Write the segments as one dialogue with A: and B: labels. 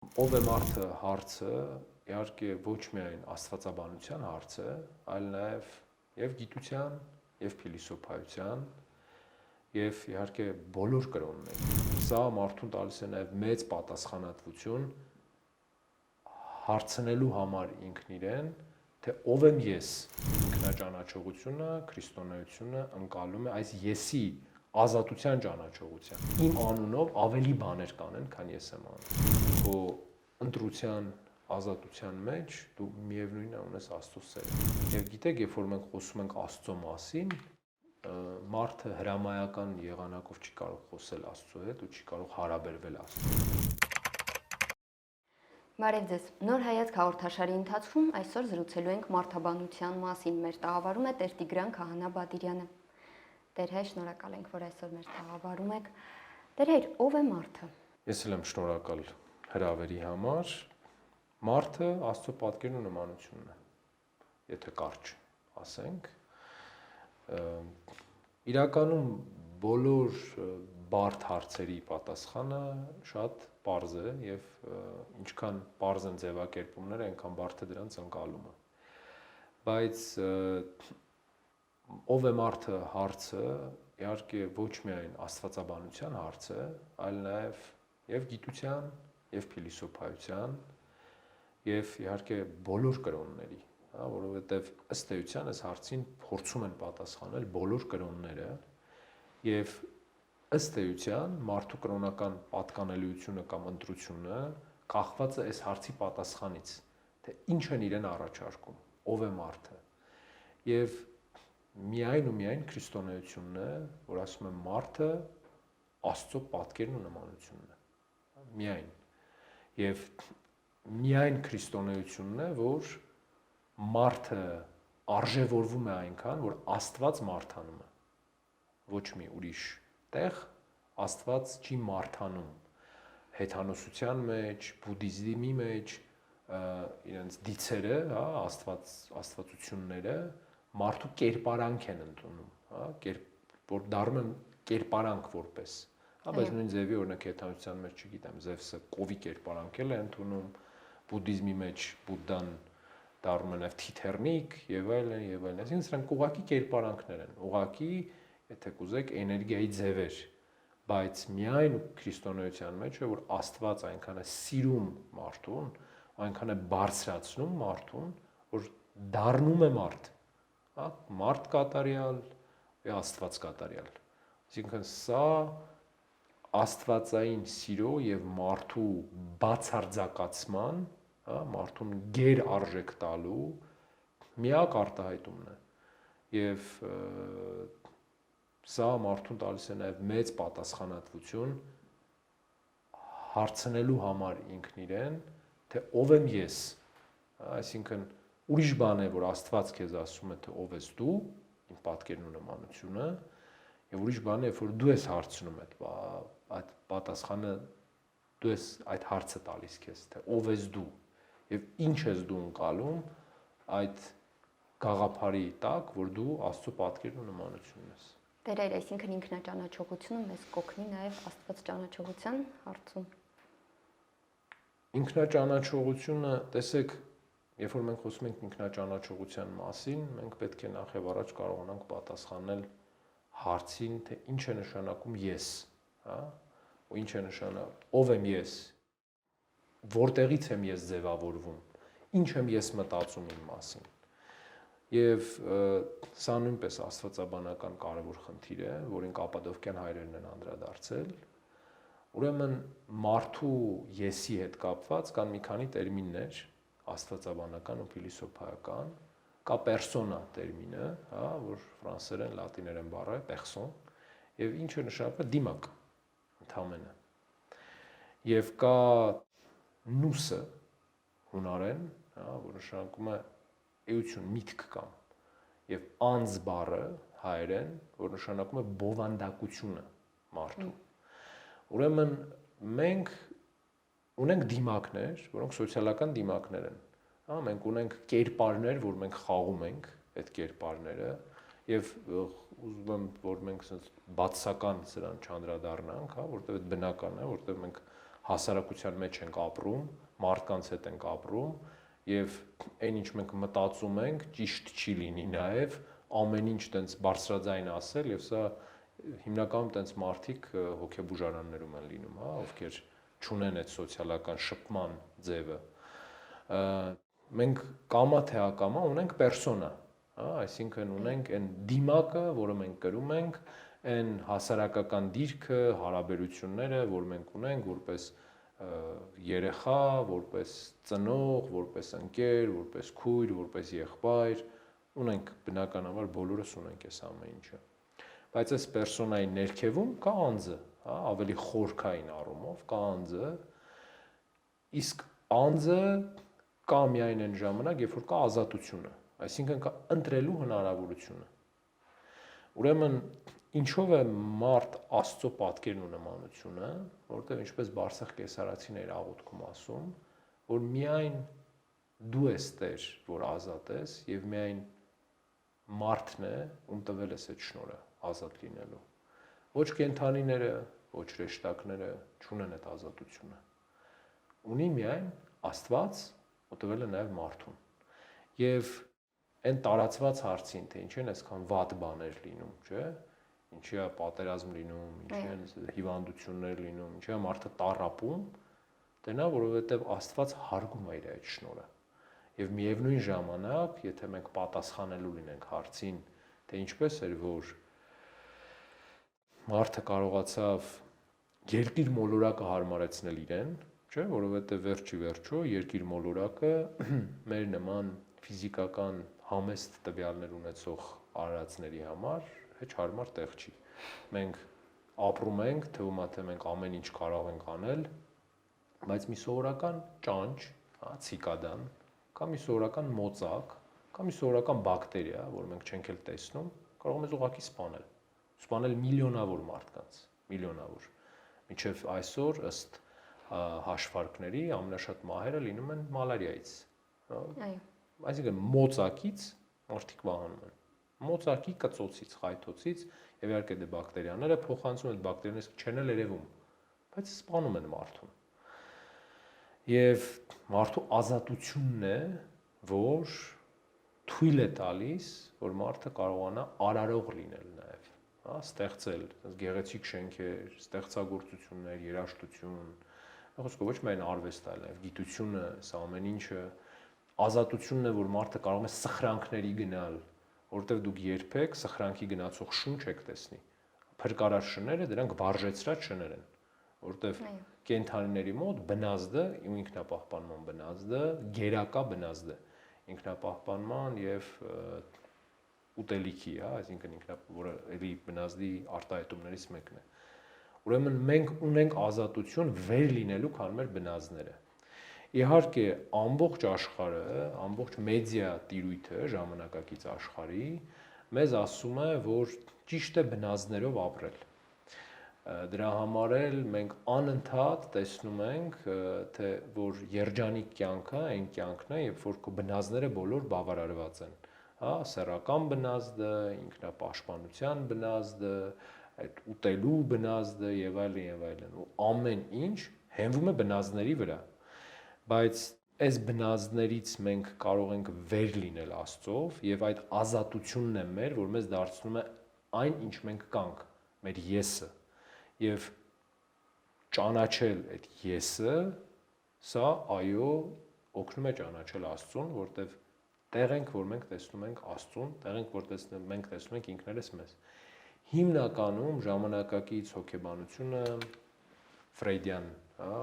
A: Ով է մարդը հարցը իհարկե ոչ միայն աստվածաբանության հարց է, այլ նաև եւ գիտության, եւ փիլիսոփայության, եւ իհարկե բոլոր կրոնների։ Սա մարդուն տալիս է նաև մեծ պատասխանատվություն հարցնելու համար ինքն իրեն, թե ով եմ ես։ Ինքնաճանաչողությունը, քրիստոնեությունը ընկալում է այս եսի ազատության ճանաչողության։ Իմ անունով ավելի բաներ կանեն, քան ես եմ անում։ Քո ընտրության ազատության մեջ դու միևնույնն է ունես Աստծո սերը։ Եվ գիտեք, երբ որ մենք խոսում ենք Աստծո մասին, մարդը հրամայական եղանակով չի կարող խոսել Աստծո հետ ու չի կարող հարաբերվել Աստծո։
B: Բարև ձեզ։ Նոր հայացք հաղորդաշարի ընթացքում այսօր զրուցելու ենք մարդաբանության մասին։ Մեր տաղավարում է Տեր Տիգրան Քահանա Բադիրյանը։ Տեր հայր, շնորհակալ ենք, որ այսօր մեր տաղավարում եք։ Տեր հայր, ով է մարդը։
A: Ես էլ եմ շնորհակալ հրավերի համար։ Մարդը Աստծո պատկերն ու նմանությունն է, եթե կարճ ասենք։ Իրականում բոլոր բարդ հարցերի պատասխանը շատ պարզ է եւ ինչքան պարզ են ձևակերպումները, այնքան բարդ է դրանց ընկալումը։ Բայց ով է մարդը հարցը իհարկե ոչ միայն աստվածաբանության հարց է, այլ նաեւ եւ գիտության, եւ փիլիսոփայության, եւ իհարկե բոլոր կրոնների, հա, որովհետեւ ըստ էության այս հարցին փորձում են պատասխանել բոլոր կրոնները եւ ըստ էության մարդու կրոնական պատկանելիությունը կամ ընտրությունը կախված է այս հարցի պատասխանից, թե ինչ են իրեն առաջարկում, ով է մարդը։ Եվ միայն ու միայն քրիստոնեությունն է, որ ասում է մարդը Աստծո պատկերն ու նմանությունն է։ Միայն։ Եվ միայն քրիստոնեությունն է, որ մարդը արժևորվում է այնքան, որ Աստված մարդանում է։ Ոչ մի ուրիշ տեղ Աստված չի մարդանում։ Հեթանոսության մեջ, բուդդիզմի մեջ իրենց դիցերը, հա, աստվածությունները մարդու կերպարանք են ընդունում, հա, որ դառնում են կերպարանք որպես, հա, բայց նույն ձևի օրինակ հեթանոսության մեջ, չգիտեմ, Զևսը կովի կերպարանք է ընդունում, բուդդիզմի մեջ Բուդդան դառնում է նաև թիթեռնիկ եւ այլն եւ այլն։ Այսինքն սրանք ուղղակի կերպարանքներ են, ուղղակի, եթե կուզեք, էներգիայի ձևեր, բայց միայն քրիստոնեության մեջ է, որ Աստված այնքան է սիրում մարդուն, այնքան է բարձրացնում մարդուն, որ դառնում է մարդ, հա, մարդ կատարյալ եւ Աստված կատարյալ։ Այսինքն սա աստվածային սիրո եւ մարդու բացարձակացման, հա, մարդուն գեր արժեք տալու միակ արտահայտումն է։ Եվ սա մարդուն տալիս է նաև մեծ պատասխանատվություն հարցնելու համար ինքն իրեն, թե ով եմ ես։ Այսինքն ուրիշ բան է, որ Աստված քեզ ասում է, թե ով ես դու, իմ պատկերն ու նմանությունը, եւ ուրիշ բան է, որ դու ես հարցնում այդ պատասխանը, դու ես այդ հարցը տալիս քեզ, թե ով ես դու եւ ինչ ես դու ընկալում այդ գաղափարի տակ, որ դու Աստծո պատկերն ու նմանությունն ես։
B: Տեր այր, այսինքն ինքնաճանաչողությունը մեզ կօգնի նաև Աստված ճանաչողության հարցում։
A: Ինքնաճանաչողությունը, տեսեք, երբ որ մենք խոսում ենք ինքնաճանաչողության մասին, մենք պետք է նախ եւ առաջ կարողանանք պատասխանել հարցին, թե ինչ է նշանակում ես, հա, ու ինչ է նշանակում ով եմ ես, որտեղից եմ ես ձևավորվում, ինչ եմ ես մտածում իմ մասին։ Եվ սա նույնպես աստվածաբանական կարևոր խնդիր է, որին Կապադովկյան հայրերն են անդրադարձել։ Ուրեմն մարդու եսի հետ կապված կան մի քանի տերմիններ, աստվածաբանական ու փիլիսոփայական, կա persona տերմինը, հա, որ ֆրանսերեն, լատիներեն բառ է, person, եւ ինչը նշանակում է դիմակ, ընդհանրապես։ Եվ կա nous-ը հունարեն, հա, որ նշանակում է էություն, միտք կամ, եւ անձ բառը հայերեն, որ նշանակում է բովանդակությունը մարդու։ Ուրեմն մենք ունենք դիմակներ, որոնք սոցիալական դիմակներ են, հա, մենք ունենք կերպարներ, որ մենք խաղում ենք այդ կերպարները, եւ ուզում եմ, որ մենք բացասական սրան չանդրադառնանք, հա, որտեղ այդ բնական է, որտեղ մենք հասարակության մեջ ենք ապրում, մարդկանց հետ ենք ապրում եւ այն ինչ մենք մտածում ենք, ճիշտ չի լինի նաեւ ամեն ինչ տենց բարձրաձայն ասել եւ սա հիմնականում տենց մարդիկ հոգեբուժարաններում են լինում, հա, ովքեր չունեն այդ սոցիալական շփման ձևը։ Մենք կամա թե ակամա ունենք պերսոնա, հա, այսինքն ունենք այն դիմակը, որը մենք կրում ենք, այն հասարակական դիրքը, հարաբերությունները, որ մենք ունենք որպես երեխա, որպես ծնող, որպես ընկեր, որպես քույր, որպես եղբայր, ունենք բնականաբար բոլորս ունենք այս ամեն ինչը։ Բայց այս պերսոնայի ներքևում կա անձը, հա, ավելի խորքային առումով կա անձը, իսկ անձը կա միայն այն ժամանակ, երբ որ կա ազատությունը, այսինքն կա ընտրելու հնարավորությունը։ Ուրեմն ինչով է մարդ Աստծո պատկերն ու նմանությունը, որովհետև ինչպես Բարսեղ Կեսարացին էր աղոթքում ասում, որ միայն դու ես Տեր, որ ազատ ես, եւ միայն մարդն է, ում տվել ես այդ շնորհը ազատ լինելու։ Ոչ կենդանիները, ոչ հրեշտակները չունեն այդ ազատությունը։ Ունի միայն Աստված, ով տվել է նաեւ մարդուն։ Եվ այն տարածված հարցին, թե ինչ են այսքան վատ բաներ լինում, չէ՞, ինչի է պատերազմ լինում, ինչի են հիվանդություններ լինում, ինչի է մարդը տառապում, դե նա որովհետև Աստված հարգում է իր այդ շնորհը։ Եվ միևնույն ժամանակ, եթե մենք պատասխանելու լինենք հարցին, թե ինչպես էր, որ մարդը կարողացավ երկիր մոլորակը հարմարեցնել իրեն, չէ՞, որովհետև վերջի վերջո երկիր մոլորակը մեր նման ֆիզիկական համեստ տվյալներ ունեցող արարածների համար հեչ հարմար տեղ չի։ Մենք ապրում ենք, թվում է թե մենք ամեն ինչ կարող ենք անել, բայց մի սովորական ճանճ, հա, ցիկադան, կամ մի սովորական մոծակ, կամ մի սովորական բակտերիա, որ մենք չենք էլ տեսնում, կարող է մեզ ուղղակի սպանել միլիոնավոր մարդկանց, միլիոնավոր։ Մինչև այսօր ըստ հաշվարկների ամենաշատ մահերը լինում են մալարիայից։ Այո։ Այսինքն մոծակից մարդիկ վահանում են։ Մոծակի կծոցից, խայթոցից եւ իհարկե դե բակտերիաները փոխանցում են բակտերիաներից չեն էլ երևում, բայց սպանում են մարդուն։ Եվ մարդու ազատությունն է, որ թույլ է տալիս, որ մարդը կարողանա արարող լինել նաեւ, հա, ստեղծել գեղեցիկ շենքեր, ստեղծագործություններ, երաժշտություն, խոսքը ոչ միայն արվեստ, այլ նաեւ գիտությունը, սա ամեն ինչը ազատությունն է, որ մարդը կարող է սխրանքների գնալ, որովհետև դուք երբեք սխրանքի գնացող շունչ եք տեսնի։ Փրկարար շները դրանք վարժեցրած շներ են, որովհետև կենդանիների մոտ բնազդը ու ինքնապահպանման բնազդը գերակա բնազդ է, ինքնապահպանման եւ ուտելիքի, հա, այսինքն որը էլի բնազդի արտահայտումներից մեկն է։ Ուրեմն մենք ունենք ազատություն վեր լինելու քան մեր բնազդները։ Իհարկե, ամբողջ աշխարհը, ամբողջ մեդիա տիրույթը ժամանակակից աշխարհի մեզ ասում է, որ ճիշտ է բնազդներով ապրել։ Դրա համար էլ մենք անընդհատ տեսնում ենք, թե որ երջանիկ կյանքը այն կյանքն է, երբ որ քո բնազդները բոլոր բավարարված են, հա, սեռական բնազդը, ինքնապաշտպանության բնազդը, այդ ուտելու բնազդը եւ այլն, ու ամեն ինչ հենվում է բնազդների վրա։ Բայց այս բնազդներից մենք կարող ենք վեր լինել Աստծով եւ այդ ազատությունն է մեր, որ մեզ դարձնում է այն, ինչ մենք կանք, մեր եսը։ Եվ ճանաչել այդ եսը, սա այո, օգնում է ճանաչել Աստծուն, որտեվ տեղ ենք, որ մենք տեսնում ենք Աստծուն, տեղ ենք, որ մենք տեսնում ենք ինքներս մեզ։ Հիմնականում ժամանակակից հոգեբանությունը ֆրեյդյան, հա,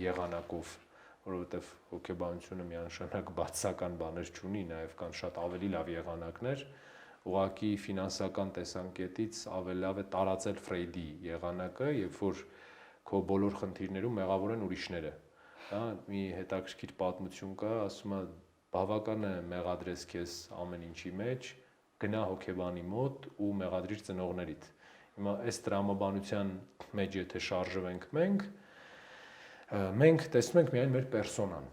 A: եղանակով, որովհետև հոգեբանությունը միանշանակ բացասական բաներ չունի, նաև կան շատ ավելի լավ եղանակներ, ուղղակի ֆինանսական տեսանկյունից ավելի լավ է տարածել Ֆրեյդի եղանակը, երբ որ քո բոլոր խնդիրներում մեղավոր են ուրիշները, հա, մի հետաքրքիր պատմություն կա, ասում է բավական է մեղադրես քեզ ամեն ինչի մեջ, գնա հոգեբանի մոտ ու մեղադրիր ծնողներիդ։ Հիմա այս տրամաբանության մեջ եթե շարժվենք մենք տեսնում ենք միայն մեր պերսոնան,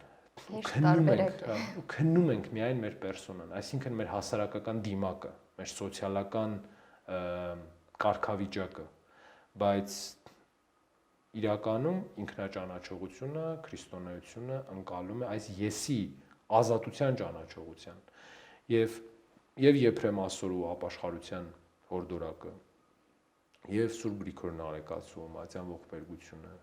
A: քննում ենք միայն մեր պերսոնան, այսինքն մեր հասարակական դիմակը, մեր սոցիալական կարգավիճակը, բայց իրականում ինքնաճանաչողությունը, քրիստոնեությունը ընկալում է այս եսի ազատության ճանաչողության եւ Եփրեմ Ասորու ապաշխարության հորդորակը եւ Սուրբ Գրիգոր Նարեկացու Մատյան ողբերգությունը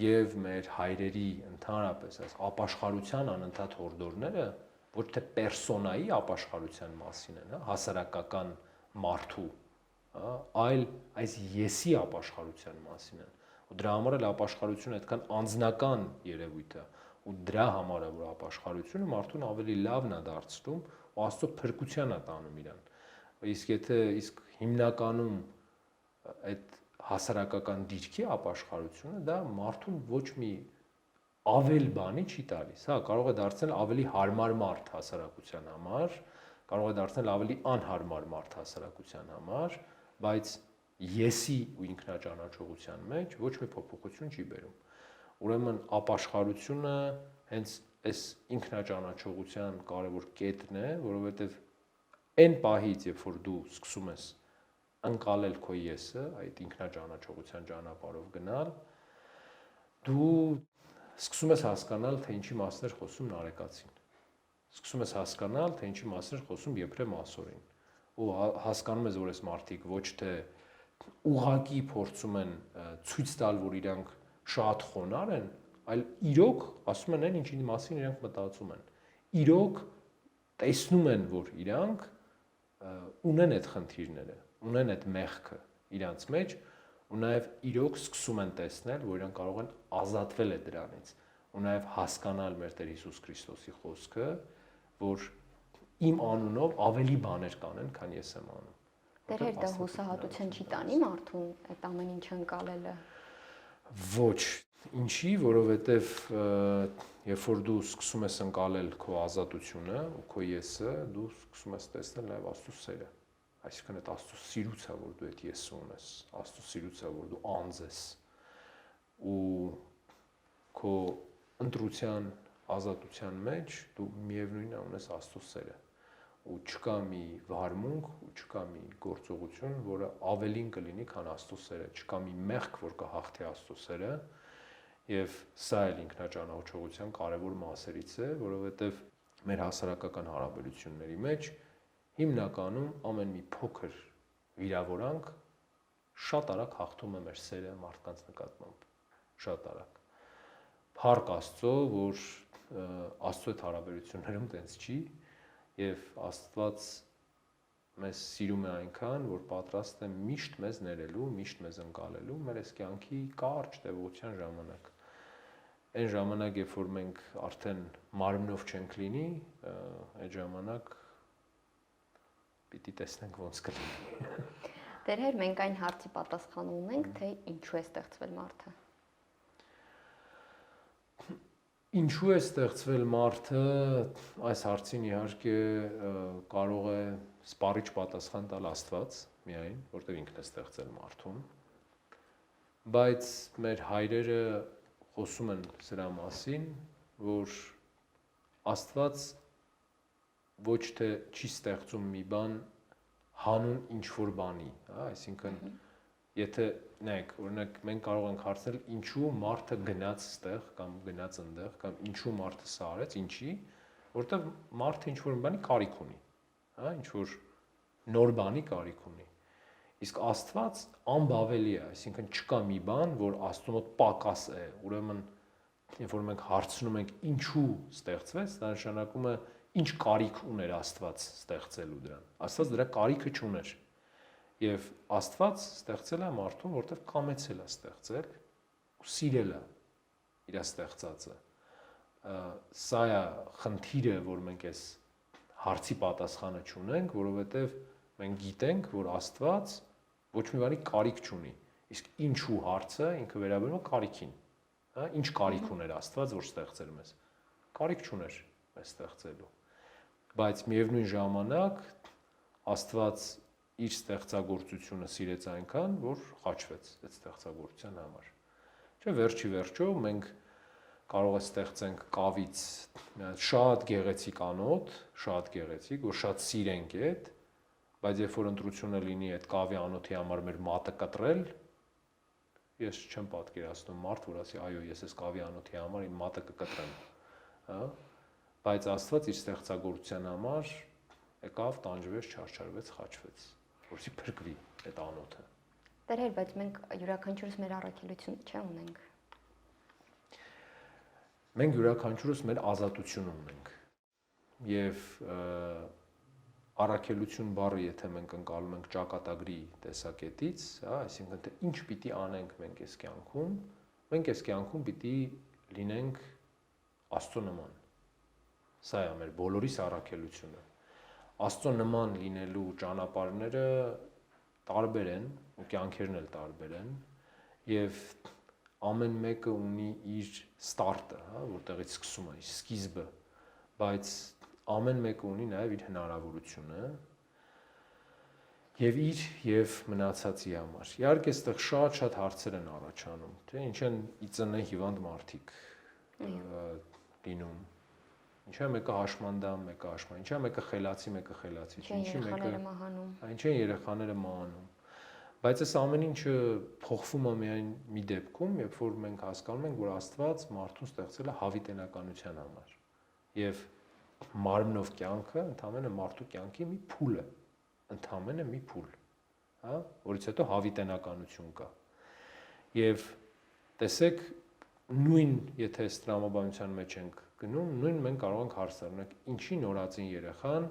A: եւ մեր հայրերի ընդհանրապես այս ապաշխարության անընդհատ հորդորները ոչ թե պերսոնայի ապաշխարության մասին են, հասարակական մարդու, այլ այս եսի ապաշխարության մասին են։ Ու դրա համար էլ ապաշխարությունը այդքան անձնական երևույթ է, ու դրա համար է որ ապաշխարությունը մարդուն ավելի լավն է դարձնում ու Աստծո փրկության է տանում իրան։ Իսկ հիմնականում այդ հասարակական դիրքի ապաշխարությունը դա մարդուն ոչ մի ավել բանի չի տալիս, հա, կարող է դարձնել ավելի հարմար մարդ հասարակության համար, կարող է դարձնել ավելի անհարմար մարդ հասարակության համար, բայց եսի ու ինքնաճանաչողության մեջ ոչ մի փոփոխություն չի բերում։ Ուրեմն ապաշխարությունը հենց այս ինքնաճանաչողության կարևոր կետն է, որովհետև այն պահից, երբ որ դու սկսում ես ընկալել քո եսը, այդ ինքնաճանաչողության ճանապարհով գնալ, դու սկսում ես հասկանալ, թե ինչի մասին էր խոսում Նարեկացին։ Սկսում ես հասկանալ, թե ինչի մասին էր խոսում Եփրեմ Ասորին։ Ու հասկանում ես, որ այս մարդիկ ոչ թե ուղակի փորձում են ցույց տալ, որ իրանք շատ խոնար են, այլ իրոք ասում են այն, ինչի մասին իրանք մտածում են։ Իրոք տեսնում են, որ իրանք ունեն այդ խնդիրները, ունեն այդ մեղքը իրանց մեջ, ու նաև իրոք սկսում են տեսնել, որ իրանք կարող են ազատվել այդ դրանից, ու նաև հասկանալ մեր Տեր Հիսուս Քրիստոսի խոսքը, որ իմ անունով ավելի բաներ կանեն, քան ես եմ անում։
B: Դեր դա հուսահատության չի տանի մարդուն այդ ամեն ինչ ընկալելը։
A: Ոչ, ինչի, որովհետև երբ որ դու սկսում ես ընկալել քո ազատությունը ու քո եսը, դու սկսում ես տեսնել նաև Աստծո սերը։ Այսինքն այդ Աստծո սիրուց է, որ դու այդ եսը ունես, Աստծո սիրուց է, որ դու անձ ես ու քո ընտրության ազատության մեջ դու միևնույնն է ունես Աստծո սերը ու չկա մի վարմունք ու չկա մի գործողություն, որը ավելին կլինի, քան Աստծո սերը, չկա մի մեղք, որ կհաղթի Աստծո սերը, եւ սա էլ ինքնաճանաչողության կարևոր մասերից է, որովհետեւ մեր հասարակական հարաբերությունների մեջ հիմնականում ամեն մի փոքր վիրավորանք շատ արագ հաղթում է մեր սերը մարդկանց նկատմամբ, շատ արագ։ Փառք Աստծո, որ Աստծո այդ հարաբերություններում տենց չի եւ Աստված մեզ սիրում է այնքան, որ պատրաստ է միշտ մեզ ներելու, միշտ մեզ ընկալելու մեր այս կյանքի կարճ տևողության ժամանակ։ Այն ժամանակ, երբ որ մենք արդեն մարմնով չենք լինի, այդ ժամանակ պիտի տեսնենք ոնց կլինի։
B: Դերհեր մենք այն հարցի պատասխան ունենք, թե ինչու է ստեղծվել մարդը։
A: Ինչու է ստեղծվել մարդը, այս հարցին իհարկե կարող է սպառիչ պատասխան տալ Աստված միայն, որտեղ ինքն է ստեղծել մարդուն, բայց մեր հայրերը խոսում են սրա մասին, որ Աստված ոչ թե չի ստեղծում մի բան հանուն ինչ-որ բանի, այսինքն եթե նայեք, օրինակ մենք կարող ենք հարցնել ինչու մարդը գնաց ստեղ կամ գնաց այնտեղ կամ ինչու մարդը սա արեց, ինչի, որտեղ մարդը ինչ-որ բանի կարիք ունի, ինչ-որ նոր բանի կարիք ունի։ Իսկ Աստված անբավելի է, այսինքն չկա մի բան, որ Աստծո մոտ պակաս է, ուրեմն երբ որ մենք հարցնում ենք ինչու ստեղծվեց, դա նշանակում է ինչ կարիք ուներ Աստված ստեղծելու դրան։ Աստված դրա կարիքը չուներ։ Եվ Աստված ստեղծել է մարդուն, որտեղ կամեցել է ստեղծել ու սիրել է իր ստեղծածը։ Սա է խնդիրը, որ մենք այս հարցի պատասխանը չունենք, որովհետև մենք գիտենք, որ Աստված ոչ մի բանի կարիք չունի։ Իսկ ինչու հարցը ինքը վերաբերում է կարիքին։ Ինչ կարիք ուներ Աստված, որ ստեղծել մեզ։ Կարիք չուներ մեզ ստեղծելու։ Բայց միևնույն ժամանակ Աստված իր ստեղծագործությունը սիրեց այնքան, որ խաչվեց այդ ստեղծագործության համար։ Չէ, վերջի վերջո մենք կարող է ստեղծենք կավից շատ գեղեցիկ անոթ, շատ գեղեցիկ, որ շատ սիրենք այդ, բայց երբ որ ընտրությունը լինի այդ կավի անոթի համար մեր մատը կտրել, ես չեմ պատկերացնում մարդ, որ ասի այո, ես այս կավի անոթի համար իմ մատը կկտրեմ, հա, բայց Աստված իր ստեղծագործության համար եկավ, տանջվեց, չարչարվեց, խաչվեց, որպեսզի փրկվի այդ անոթը։
B: Տեր Հայր, բայց մենք յուրաքանչյուրս մեր առաքելությունը չէ ունենք։
A: Մենք յուրաքանչյուրս մեր ազատությունը ունենք։ Եվ առաքելություն բառը, եթե մենք ընկալում ենք ճակատագրի տեսակետից, հա, այսինքն թե ինչ պիտի անենք մենք այս կյանքում, մենք այս կյանքում պիտի լինենք Աստծո նման։ Սա է մեր բոլորիս առաքելությունը։ Աստծո նման լինելու ճանապարհները տարբեր են, ու կյանքերն էլ տարբեր են, եւ ամեն մեկը ունի իր ստարտը, հա, որտեղից սկսում է, սկիզբը, բայց ամեն մեկը ունի նաև իր հնարավորությունը եւ իր եւ մնացածի համար։ Իհարկե, այստեղ շատ հարցեր են առաջանում, թե ինչ են ԻԾՆ հիվանդ մարդիկ լինում։ Ինչա մեկը հաշմանդամ, մեկը հաշման, ինչա մեկը խելացի, մեկը խելացի, ինչի մեկը մահանում։ Ինչ են երեխաները մահանում։ Բայց այս ամեն ինչը փոխվում է միայն մի դեպքում, երբ որ մենք հասկանում ենք, որ Աստված մարդուն ստեղծել է հավիտենականության համար։ Եվ մարմնով կյանքը ընդհանրապես մարդու կյանքի մի փուլ է, ընդհանրապես մի փուլ, հա, որից հետո հավիտենականություն կա։ Եվ տեսեք, նույն եթե այս տրամաբանության մեջ ենք գնում, նույն մենք կարող ենք հարց տալ, ինչի նորածին երեխան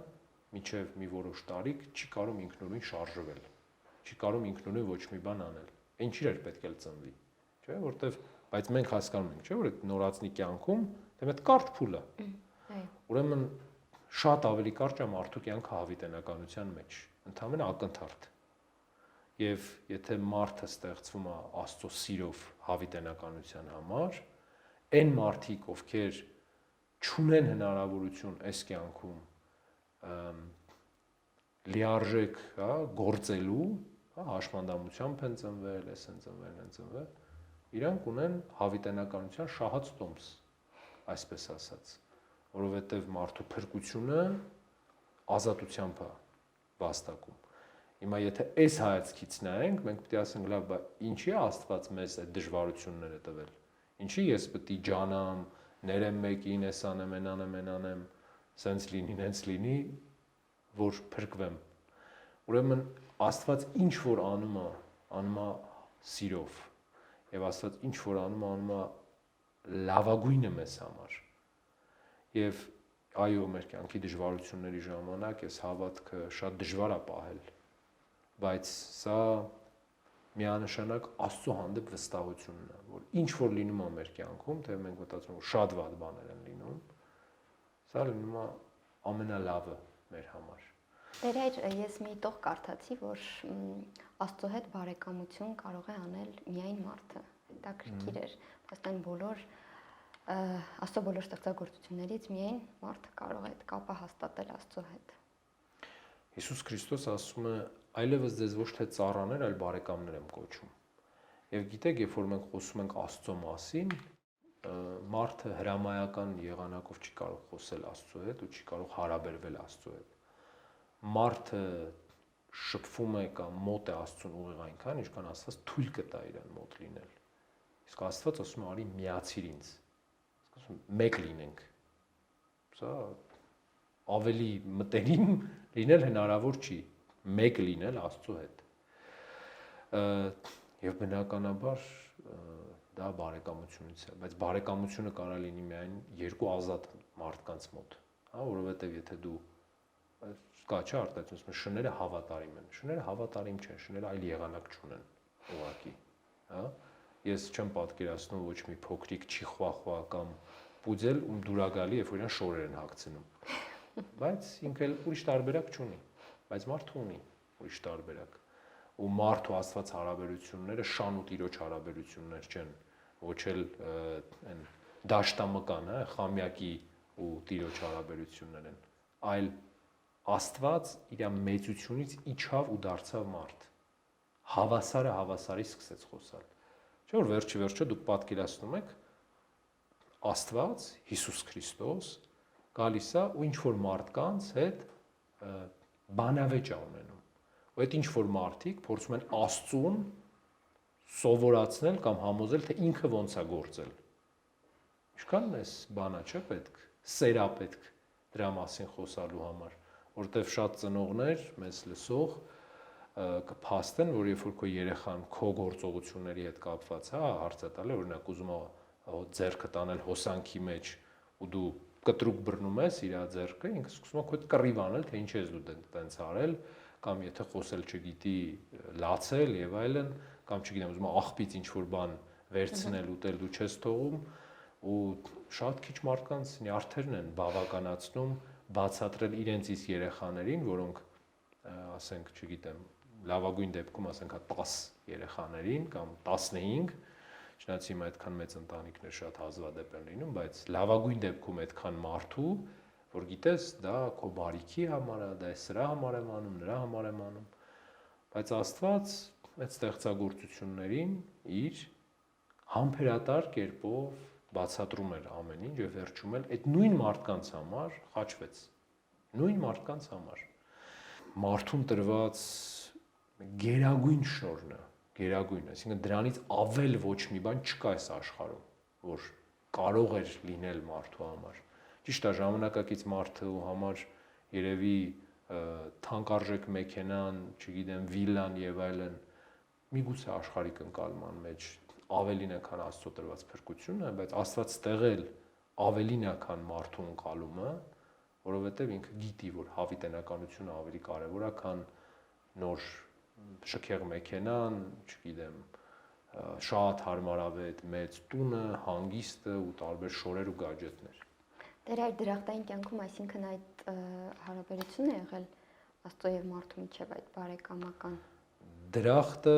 A: միջև մի որոշ տարիք չի կարող ինքնուրույն շարժվել, չի կարող ինքնուրույն ոչ մի բան անել։ Ինչի՞ էր պետք է ծնվի, չէ՞, որտեվ բայց մենք հասկանում ենք, չէ՞, որ այդ նորածնի կյանքում դե այդ կարճ փուլ է։ Ուրեմն շատ ավելի կարճ է մարդու կյանքը հավիտենականության մեջ, ընդհանրապես ակնթարթ։ Եվ եթե մարդը ստեղծվում է Աստծո սիրով հավիտենականության համար, այն մարդիկ, ովքեր չունեն հնարավորություն այս կյանքում լիարժեք, հա, գործելու, հա, հաշմանդամությամբ են ծնվել, են ծնվել, իրանք ունեն հավիտենականության շահած տոմս, այսպես ասած, որովհետև մարդու փրկությունը ազատությամբ է վաստակում։ Հիմա եթե այս հայացքից նայենք, մենք պետք է ասենք, լավ, բա ինչի է Աստված մեզ այդ դժվարությունները տվել։ Ինչի ես պետք է ջանամ, ներեմ մեկին, էս անեմ, այն անեմ, սենց լինի, նենց լինի, որ փրկվեմ։ Ուրեմն Աստված ինչ որ անում է սիրով։ Եվ Աստված ինչ որ անում է լավագույնը մեզ համար։ Եվ այո, մեր կյանքի դժվարությունների ժամանակ այս հավատքը շատ դժվար է պահել, բայց սա միանշանակ Աստծո հանդեպ վստահությունն է, որ ինչ որ լինում է մեր կյանքում, թե մենք մտածում ենք շատ վատ բաներ են լինում, սա լինում է ամենալավը մեր համար։
B: Տեր Հայր, ես մի տող կարդացի, որ Աստծո հետ բարեկամություն կարող է անել միայն մարդը։ Հետաքրքիր էր, փաստորեն բոլոր Աստծո բոլոր ստեղծագործություններից միայն մարդը կարող է այդ կապը հաստատել Աստծո հետ։
A: Հիսուս Քրիստոս ասում է, այլևս ձեզ ոչ թե ծառաներ, այլ բարեկամներ եմ կոչում։ Եվ գիտեք, երբ որ մենք խոսում ենք Աստծո մասին, մարդը հրամայական եղանակով չի կարող խոսել Աստծո հետ ու չի կարող հարաբերվել Աստծո հետ։ Մարդը շփվում է կամ մոտ է Աստծուն ուղիղ այնքան, ինչքան Աստված թույլ կտա իրեն մոտ լինել։ Իսկ Աստված ասում է, արի միացիր ինձ։ Մեկ լինենք։ Սա ավելի մտերիմ լինել հնարավոր չի, մեկ լինել Աստծո հետ։ Եվ բնականաբար դա բարեկամությունից է, բայց բարեկամությունը կարող է լինի միայն երկու ազատ մարդկանց մոտ, հա, որովհետև եթե դու կա չէ արտահայտություն, շները հավատարիմ են, շները հավատարիմ չեն, շները այլ եղանակ չունեն, ուղղակի, հա։ Ես չեմ պատկերացնում ոչ մի փոքրիկ չիխուախուա կամ պուձել, ում դուր է գալի, երբ որ իրան շորեր են հագցնում։ Բայց ինքը ուրիշ տարբերակ չունի, բայց մարդը ունի ուրիշ տարբերակ։ Ու մարդ ու Աստված հարաբերությունները շան ու տիրոջ հարաբերություններ չեն, ոչ էլ այն դաշտամկան, հա, խամյակի ու տիրոջ հարաբերություններ են, այլ Աստված իր մեծությունից իջավ ու դարձավ մարդ։ Հավասարը հավասարի սկսեց խոսալ։ Չէ՞ որ վերջը դուք պատկերացնում եք Աստված, Հիսուս Քրիստոս գալիս է ու ինչ որ մարդկանց հետ բանավեճ է ունենում։ Ու այդ ինչ որ մարդիկ փորձում են Աստծուն սովորացնել կամ համոզել, թե ինքը ոնց է գործել։ Ինչքան էս բանա չէ պետք, սերա պետք դրա մասին խոսալու համար, որովհետև շատ ծնողներ մեզ լսող կփաստեն, որ երբ որ քո երեխան քո գործողությունների հետ կապված, հա, հարց է տալի, օրինակ ուզում է ձեռքը տանել հոսանքի մեջ ու դու կտրուկ բռնում ես իր ձեռքը, ինքը սկսում է քո հետ կռիվ անել, թե ինչ ես դու տենց արել, կամ եթե խոսել չգիտի, լացել եւ այլն, կամ չգիտեմ, ուզում է աղբից ինչ որ բան վերցնել, ուտել դու չես թողում, ու շատ քիչ մարդկանց նյարդերն են բավականացնում բացատրել իրենց իսկ երեխաներին, որոնք ասենք, չգիտեմ, լավագույն դեպքում ասենք 10 երեխաներին կամ 15, չնայած հիմա այդքան մեծ ընտանիքներ շատ հազվադեպ են լինում, բայց լավագույն դեպքում այդքան մարդու, որ գիտես, դա քո բարիքի համար է, դա է սրա համար եմ անում, նրա համար եմ անում, բայց Աստված այդ ստեղծագործություններին իր համբերատար կերպով բացատրում էր ամեն ինչ եւ վերջում էլ այդ նույն մարդկանց համար խաչվեց, նույն մարդկանց համար մարդուն տրված գերագույն շնորհն է, գերագույն, այսինքն դրանից ավել ոչ մի բան չկա այս աշխարհում, որ կարող էր լինել մարդու համար։ Ճիշտ է, ժամանակակից մարդու համար երևի թանկարժեք մեքենան, չգիտեմ, վիլան եւ այլն միգուցե աշխարհիկ ընկալման մեջ ավելին է, քան Աստծո տրված փրկությունը, բայց Աստված ստեղել ավելին է, քան մարդու ընկալումը, որովհետեւ ինքը գիտի, որ հավիտենականությունը ավելի կարեւոր է, քան նոր շքեղ մեքենան, չգիտեմ, շատ հարմարավետ մեծ տունը, հանգիստը ու տարբեր շորեր ու գadgetներ։
B: Դեր այդ դրախտային կյանքում, այսինքն այդ հարաբերությունն է եղել Աստծո եւ մարդու միջև այդ բարեկամական։
A: Դրախտը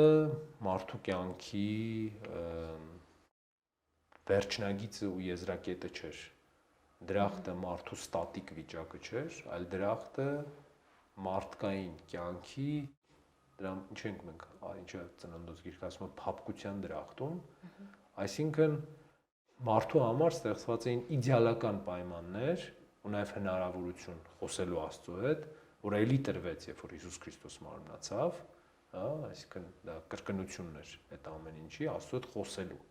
A: մարդու կյանքի վերջնագիծը ու եզրակետը չէր։ Դրախտը մարդու ստատիկ վիճակը չէր, այլ դրախտը մարդկային կյանքի դրան ինչ ենք մենք, ինչը ծննդոց գիրքը ասում է փափկության դրախտում, այսինքն մարդու համար ստեղծված էին իդեալական պայմաններ ու նաև հնարավորություն խոսելու Աստծո հետ, որ էլի տրվեց, երբ որ Հիսուս Քրիստոս մարմնացավ, հա, այսինքն դա կրկնությունն էր այդ ամեն ինչի Աստծո հետ խոսելու։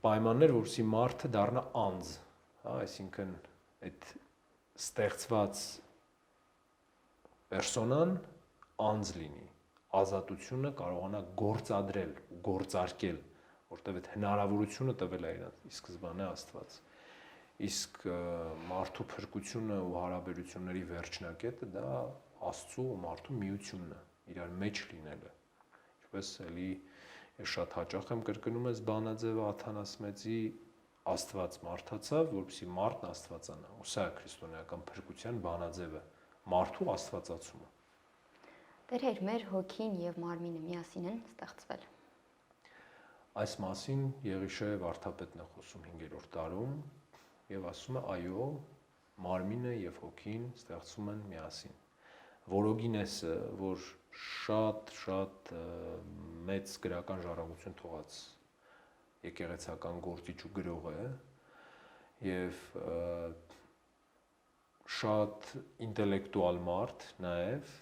A: Պայմաններ, որովհետեւ մարդը դառնա անձ, հա, այսինքն այդ ստեղծված պերսոնան անձ լինի, ազատությունը կարողանա գործադրել ու գործարկել, որտեղ այդ հնարավորությունը տվել է իրան ի սկզբանե Աստված։ Իսկ մարդու փրկությունը ու հարաբերությունների վերջնակետը դա Աստծո ու մարդու միությունն է, իրար մեջ լինելը։ Ինչպես էլի ես շատ հաճախ եմ կրկնում այս բանաձևը Աթանաս Մեծի Աստված մարդացավ, որպեսզի մարդն աստվածանա։ Ու սա է քրիստոնեական փրկության բանաձևը, մարդու աստվածացումը։
B: Տեր մեր հոգին եւ մարմինը միասին են ստեղծվել։
A: Այս մասին Եղիշայ վարդապետն է խոսում 5-րդ տարում եւ ասում է այո, մարմինը եւ հոգին ստեղծվում են միասին։ Որոգինեսը, որ շատ մեծ գրական ժառանգություն թողած եկեղեցական գործիչ ու գրող է եւ շատ ինտելեկտուալ մարդ նաեւ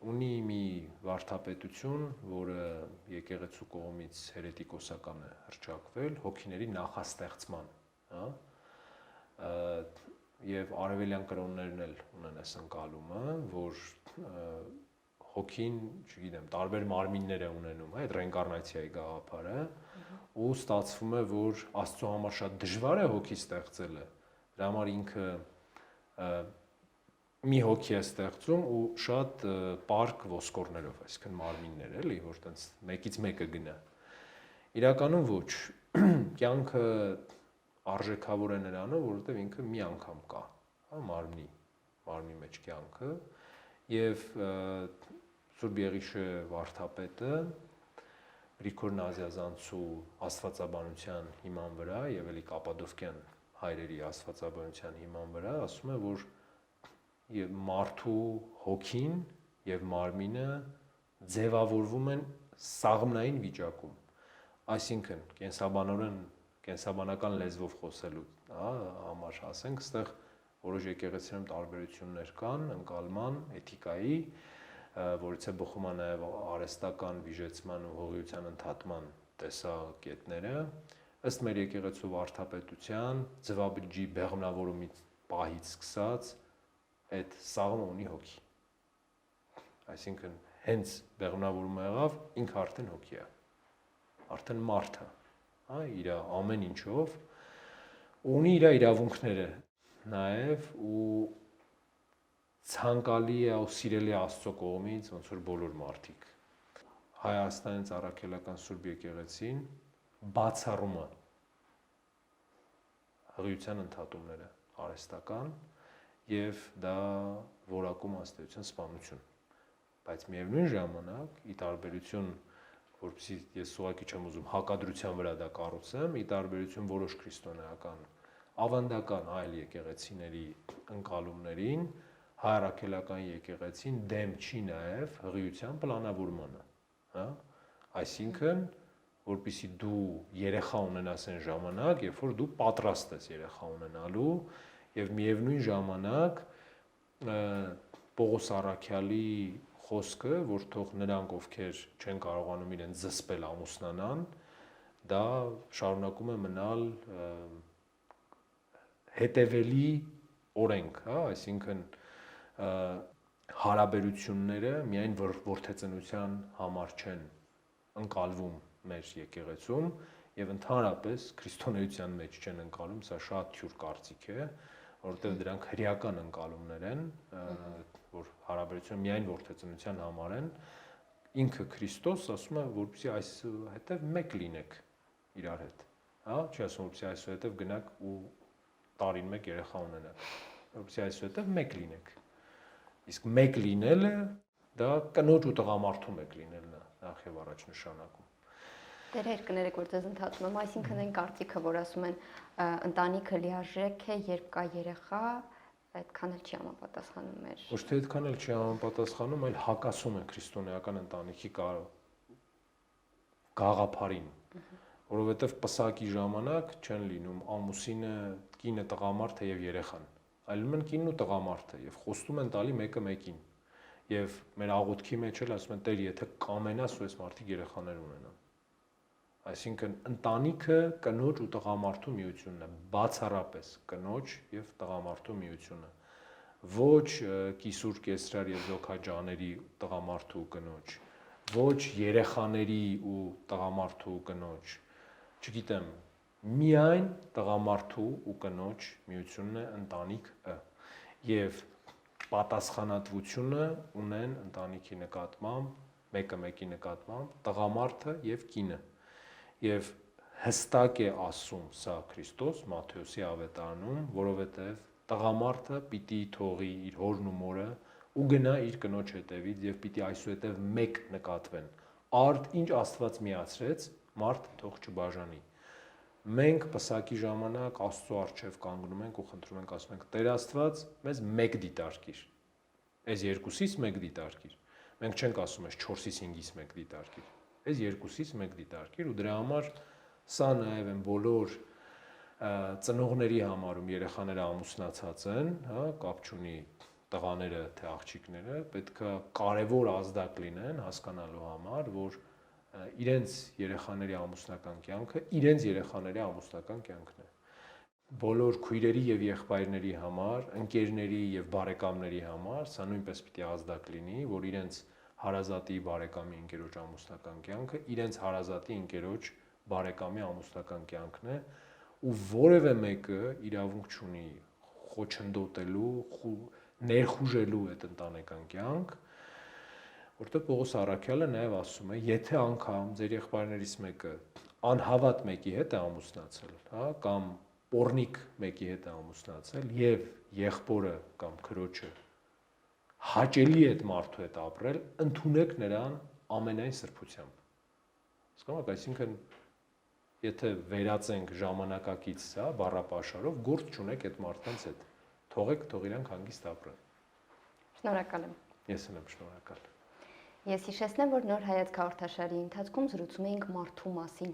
A: ունի մի վարդապետություն, որը եկեղեցու կողմից հերետիկոսական է հռչակվել, հոգիների նախաստեղծման, հա, եւ արևելյան կրոններն էլ ունեն այս ընկալումը, որ հոգին, չգիտեմ, տարբեր մարմիններ է ունենում, այդ ռեինկարնացիայի գաղափարը, ու ստացվում է, որ Աստծո համար շատ դժվար է հոգի ստեղծելը, դրա համար ինքը մի հոգի է ստեղծում ու շատ պարկ ոսկորներով, այսինքն մարմիններ էլի, որ տենց մեկից մեկը գնա։ Իրականում ոչ, կյանքը արժեքավոր է նրանով, որովհետև ինքը մի անգամ կա, հա, մարմնի մեջ կյանքը, եւ Սուրբ Եղիշե վարդապետը Գրիգոր Նազիազանցու աստվածաբանության հիման վրա եւ էլի Կապադովկյան հայրերի աստվածաբանության հիման վրա ասում է, որ եւ մարդու հոգին եւ մարմինը ձևավորվում են սաղմնային վիճակում, այսինքն կենսաբանական լեզվով խոսելու, հա, համար ասենք, այստեղ որոշ եկեղեցիներում տարբերություններ կան ընկալման, էթիկայի, որից է բխում է նաեւ արհեստական վիժեցման ու հողիության ընդհատման տեսակետները, ըստ մեր եկեղեցու վարդապետության ձվաբջիջի բեղմնավորումից պահից սկսած այդ սաղմը ունի հոգի։ Այսինքն հենց բեղմնավորումը եղավ, ինքը արդեն հոգի է, արդեն մարդ է, հա, իր ամեն ինչով ունի իր իրավունքները նաև ու ցանկալի է ու սիրելի Աստծո կողմից ոնց որ բոլոր մարդիկ։ Հայաստանի Ծառաքելական Սուրբ Եկեղեցին բացառում է հղիության ընդհատումները արհեստական եւ դա որակում աստեցության սպանություն, բայց միևնույն ժամանակ ի տարբերություն, որովհետեւ ես ուղղակի չեմ ուզում հակադրության վրա դա կառուցեմ, ի տարբերություն որոշ քրիստոնեական ավանդական այլ եկեղեցիների ընկալումներին, հայրաքելական եկեղեցին դեմ չի նաև հղիության պլանավորմանը, հա, այսինքն որպեսզի դու երեխա ունենաս այն ժամանակ, երբ որ դու պատրաստ ես երեխա ունենալու եւ միևնույն ժամանակ Պողոս Առաքյալի խոսքը, որ թող նրանք, ովքեր չեն կարողանում իրենց զսպել ամուսնանան, դա շարունակում է մնալ հետևելի օրենք, հա, այսինքն հարաբերությունները միայն որդեծնության համար չեն ընկալվում մեր եկեղեցում եւ ընդհանրապես քրիստոնեության մեջ չեն ընկալում, սա շատ թյուր կարծիք է, որովհետեւ դրանք հրեական ընկալումներ են, որ հարաբերությունը միայն որդեծնության համար են, ինքը Քրիստոս ասում է, որպեսզի այսուհետև մեկ լինեք իրար հետ, հա, չի ասում, որպեսզի այսուհետև գնաք ու տարին մեկ երեխա ունենաք, որպեսզի այսուհետև մեկ լինեք։ Իսկ մեկ լինելը դա կնոջ ու տղամարդու մեկ լինելն է նախ եւ առաջ նշանակում։
B: Դերեր կներեք, որ ձեզ ընդհատում եմ, այսինքն այն կարծիքը, որ ասում են ընտանիքը լիարժեք է, երբ կա երեխա, այդքան էլ չի համապատասխանում մեր։
A: Ոչ թե այդքան էլ չի համապատասխանում, այլ հակասում է քրիստոնեական ընտանիքի գաղափարին, որովհետև պսակի ժամանակ չեն լինում ամուսինը, կինը, տղամարդը եւ երեխան, այլ մեն կինն ու տղամարդը եւ խոստում են տալի մեկը մեկին։ Եվ մեր աղոթքի մեջ էլ ասում են Տեր, եթե կամենաս ու այս մարդիկ երեխաներ ունենան։ Այսինքն ընտանիքը կնոջ ու տղամարդու միությունն է, բացառապես կնոջ եւ տղամարդու միությունը։ Ոչ կիսուր կեսրար եւ զոքաջաների տղամարդու կնոջ, ոչ երեխաների ու տղամարդու կնոջ, չգիտեմ, միայն տղամարդու ու կնոջ միությունն է ընտանիքը եւ պատասխանատվությունը ունեն ընտանիքի նկատմամբ, մեկը մեկի նկատմամբ, տղամարդը եւ կինը։ Եվ հստակ է ասում սա Քրիստոս Մատթեոսի ավետարանում, որովհետեւ տղամարդը պիտի թողի իր հորն ու մորը ու գնա իր կնոջ հետևից եւ պիտի այսուհետեւ մեկ նկատվեն։ Արդ ինչ Աստված միացրեց, մարդ թող չբաժանի։ Մենք պսակի ժամանակ Աստծո առջև կանգնում ենք ու խնդրում ենք, ասում ենք Տեր Աստված, մեզ մեկ դիտարկիր։ Այս երկուսից մեկ դիտարկիր։ Մենք չենք ասում այս 4-ից 5-ից մեկ դիտարկիր։ Այս երկուսից մեկ դիտարկիր ու դրա համար սա նաև են բոլոր ծնողների համարում երեխաները ամուսնացած են, հա, կապ չունի տղաները թե աղջիկները, պետք է կարևոր ազդակ լինեն հասկանալու համար, որ իրենց երեխաների ամուսնական կյանքը իրենց երեխաների ամուսնական կյանքն է։ Բոլոր քույրերի եւ եղբայրների համար, ընկերների եւ բարեկամների համար սա նույնպես պիտի ազդակ լինի, որ իրենց հարազատի բարեկամի ընկերոջ ամուսնական կյանքը իրենց հարազատի ընկերոջ բարեկամի ամուսնական կյանքն է ու որևէ մեկը իրավունք չունի խոչընդոտելու, ներխուժելու այդ ընտանեկան կյանք, որտեղ Պողոս Առաքյալը նաև ասում է, եթե անգամ ձեր եղբայրներից մեկը անհավատ մեկի հետ է ամուսնացել, հա, կամ պոռնիկ մեկի հետ է ամուսնացել եւ եղբորը կամ քրոջը հաճելի է այդ մարդու հետ ապրել, ընդունեք նրան ամենայն սրբությամբ։ Հասկանու՞մ եք, այսինքն եթե վերածենք ժամանակակից, հա, բառապաշարով, գործ չունեք այդ մարդկանց հետ։ Թողեք, թող իրանք հանգիստ ապրեն։
B: Շնորհակալ եմ։
A: Ես եմ շնորհակալ։
B: Ես հիշեցնեմ, որ նոր հայացք հաղորդաշարի ընթացքում զրուցում էինք մարդու մասին։